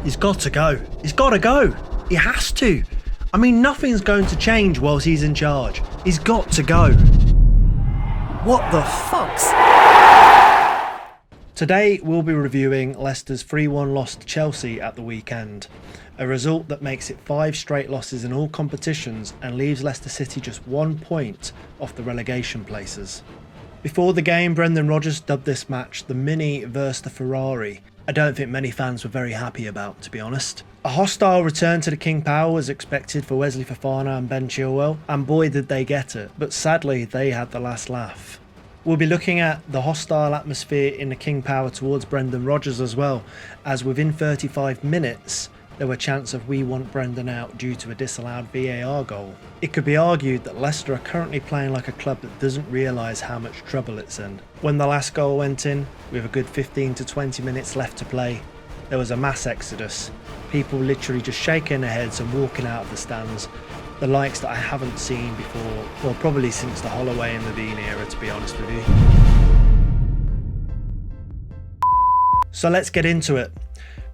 He's got to go. He's got to go. He has to. I mean, nothing's going to change whilst he's in charge. He's got to go. What the fox? Today we'll be reviewing Leicester's 3-1 loss to Chelsea at the weekend. A result that makes it 5 straight losses in all competitions and leaves Leicester City just 1 point off the relegation places. Before the game, Brendan Rodgers dubbed this match the Mini versus the Ferrari. I don't think many fans were very happy about, to be honest. A hostile return to the King Power was expected for Wesley Fofana and Ben Chilwell, and boy did they get it, but sadly they had the last laugh. We'll be looking at the hostile atmosphere in the King Power towards Brendan Rodgers as well, as within 35 minutes there were chances of we want Brendan out due to a disallowed VAR goal. It could be argued that Leicester are currently playing like a club that doesn't realise how much trouble it's in. When the last goal went in, with a good 15 to 20 minutes left to play, there was a mass exodus. People literally just shaking their heads and walking out of the stands. The likes that I haven't seen before, well, probably since the Holloway and Levine era, to be honest with you. So let's get into it.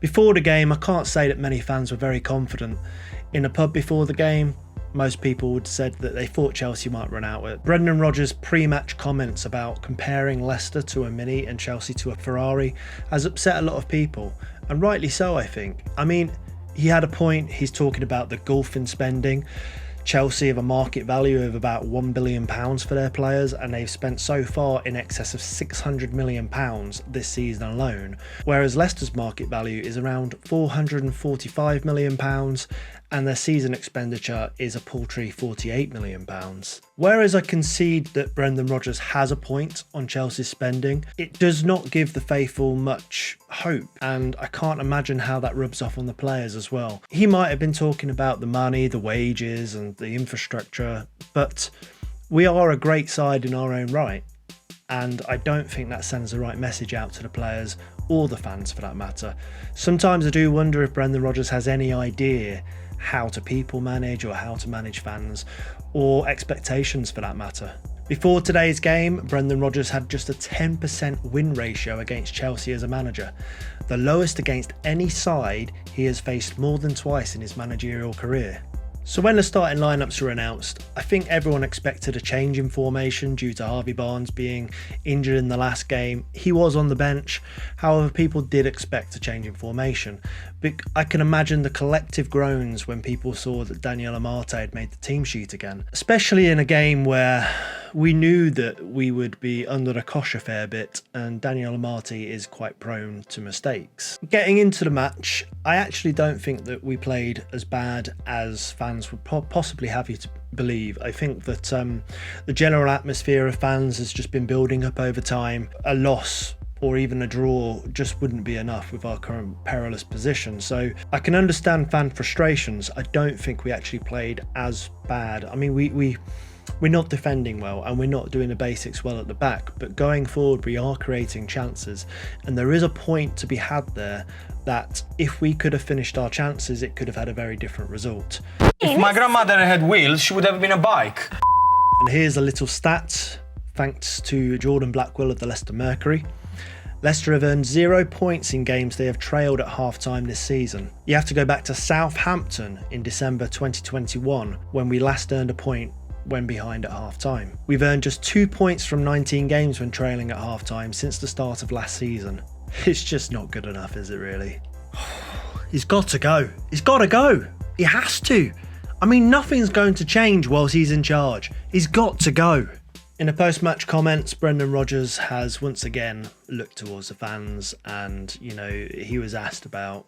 Before the game, I can't say that many fans were very confident. In a pub before the game, most people would have said that they thought Chelsea might run out with it. Brendan Rodgers' pre-match comments about comparing Leicester to a Mini and Chelsea to a Ferrari has upset a lot of people, and rightly so, I think. I mean, he had a point. He's talking about the gulf in spending. Chelsea have a market value of about £1 billion for their players, and they've spent so far in excess of £600 million this season alone, whereas Leicester's market value is around £445 million, and their season expenditure is a paltry £48 million. Whereas I concede that Brendan Rodgers has a point on Chelsea's spending, it does not give the faithful much hope, and I can't imagine how that rubs off on the players as well. He might have been talking about the money, the wages and the infrastructure, but we are a great side in our own right, and I don't think that sends the right message out to the players or the fans for that matter. Sometimes I do wonder if Brendan Rodgers has any idea how to people manage or how to manage fans or expectations for that matter. Before today's game, Brendan Rodgers had just a 10% win ratio against Chelsea as a manager, the lowest against any side he has faced more than twice in his managerial career. So when the starting lineups were announced, I think everyone expected a change in formation due to Harvey Barnes being injured in the last game. He was on the bench, however people did expect a change in formation. But I can imagine the collective groans when people saw that Daniel Amate had made the team sheet again, especially in a game where we knew that we would be under the cosh a fair bit, and Daniel Amate is quite prone to mistakes. Getting into the match, I actually don't think that we played as bad as fans would possibly have you to believe. I think that the general atmosphere of fans has just been building up over time. A loss or even a draw just wouldn't be enough with our current perilous position. So I can understand fan frustrations. I don't think we actually played as bad. I mean, we're not defending well and we're not doing the basics well at the back, but going forward we are creating chances, and there is a point to be had there that if we could have finished our chances, it could have had a very different result. If my grandmother had wheels, she would have been a bike. And here's a little stat thanks to Jordan Blackwell of the Leicester Mercury. Leicester have earned 0 points in games they have trailed at half-time this season. You have to go back to Southampton in December 2021 when we last earned a point when behind at half-time. We've earned just 2 points from 19 games when trailing at half-time since the start of last season. It's just not good enough, is it really? He's got to go. He's got to go. He has to. I mean, nothing's going to change whilst he's in charge. He's got to go. In the post-match comments, Brendan Rodgers has once again looked towards the fans, and, you know, he was asked about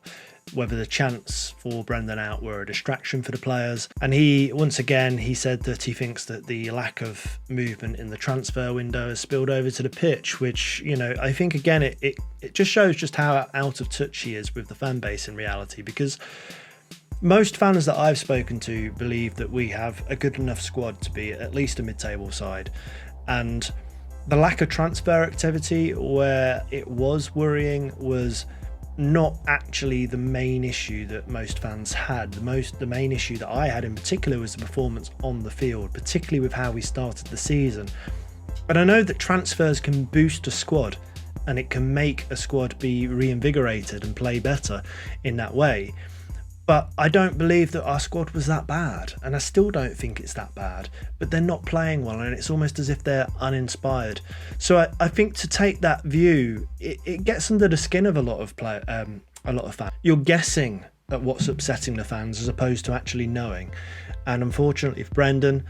whether the chants for Brendan out were a distraction for the players. And once again, he said that he thinks that the lack of movement in the transfer window has spilled over to the pitch, which, you know, I think again, it just shows just how out of touch he is with the fan base in reality, because most fans that I've spoken to believe that we have a good enough squad to be at least a mid-table side. And the lack of transfer activity, where it was worrying, was not actually the main issue that most fans had. The main issue that I had in particular was the performance on the field, particularly with how we started the season. But I know that transfers can boost a squad, and it can make a squad be reinvigorated and play better in that way. But I don't believe that our squad was that bad, and I still don't think it's that bad, but they're not playing well, and it's almost as if they're uninspired. So I think to take that view, it gets under the skin of a lot of fans. You're guessing at what's upsetting the fans as opposed to actually knowing. And unfortunately for Brendan,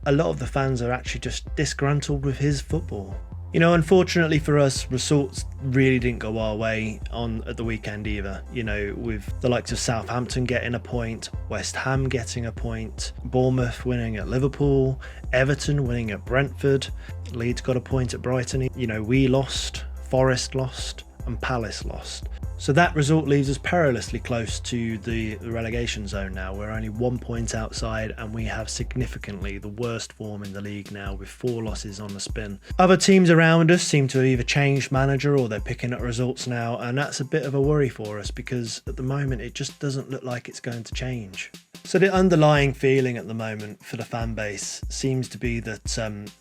a lot of the fans are actually just disgruntled with his football. You know, unfortunately for us, results really didn't go our way at the weekend either. You know, with the likes of Southampton getting a point, West Ham getting a point, Bournemouth winning at Liverpool, Everton winning at Brentford, Leeds got a point at Brighton. You know, we lost, Forest lost, and Palace lost. So that result leaves us perilously close to the relegation zone now. We're only 1 point outside, and we have significantly the worst form in the league now with 4 losses on the spin. Other teams around us seem to have either changed manager or they're picking up results now, and that's a bit of a worry for us because at the moment it just doesn't look like it's going to change. So the underlying feeling at the moment for the fan base seems to be that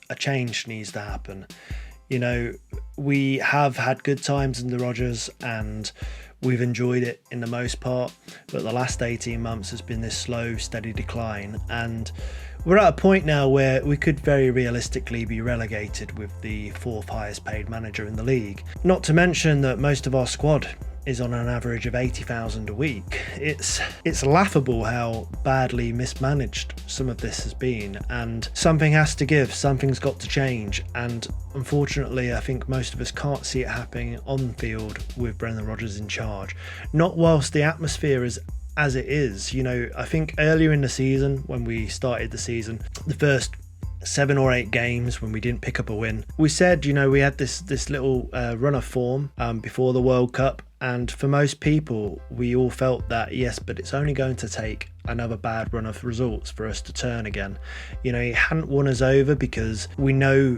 a change needs to happen. You know, we have had good times under Rodgers and we've enjoyed it in the most part, but the last 18 months has been this slow, steady decline, and we're at a point now where we could very realistically be relegated with the 4th highest paid manager in the league. Not to mention that most of our squad is on an average of 80,000 a week. It's laughable how badly mismanaged some of this has been, and something has to give, something's got to change, and unfortunately I think most of us can't see it happening on field with Brendan Rodgers in charge. Not whilst the atmosphere is as it is. You know, I think earlier in the season, when we started the season, the first 7 or 8 games when we didn't pick up a win, we said, you know, we had this little run of form before the World Cup, and for most people we all felt that yes, but it's only going to take another bad run of results for us to turn again. You know, it hadn't won us over because we know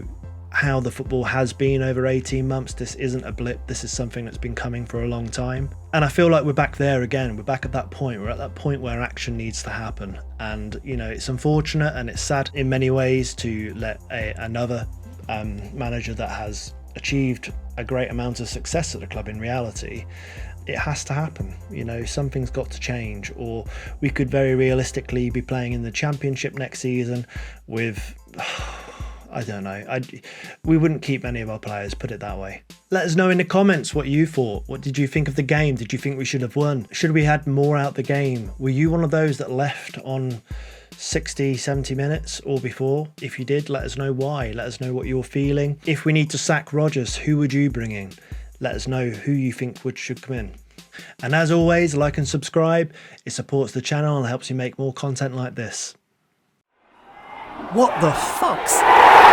how the football has been over 18 months. This isn't a blip, this is something that's been coming for a long time, and I feel like we're back there again. We're back at that point. We're at that point where action needs to happen, and you know, it's unfortunate and it's sad in many ways to let another manager that has achieved a great amount of success at the club, in reality it has to happen. You know, something's got to change, or we could very realistically be playing in the Championship next season with I don't know. We wouldn't keep any of our players, put it that way. Let us know in the comments what you thought. What did you think of the game? Did you think we should have won? Should we had more out the game? Were you one of those that left on 60, 70 minutes or before? If you did, let us know why. Let us know what you're feeling. If we need to sack Rodgers, who would you bring in? Let us know who you think should come in. And as always, like and subscribe. It supports the channel and helps you make more content like this. What the fucks?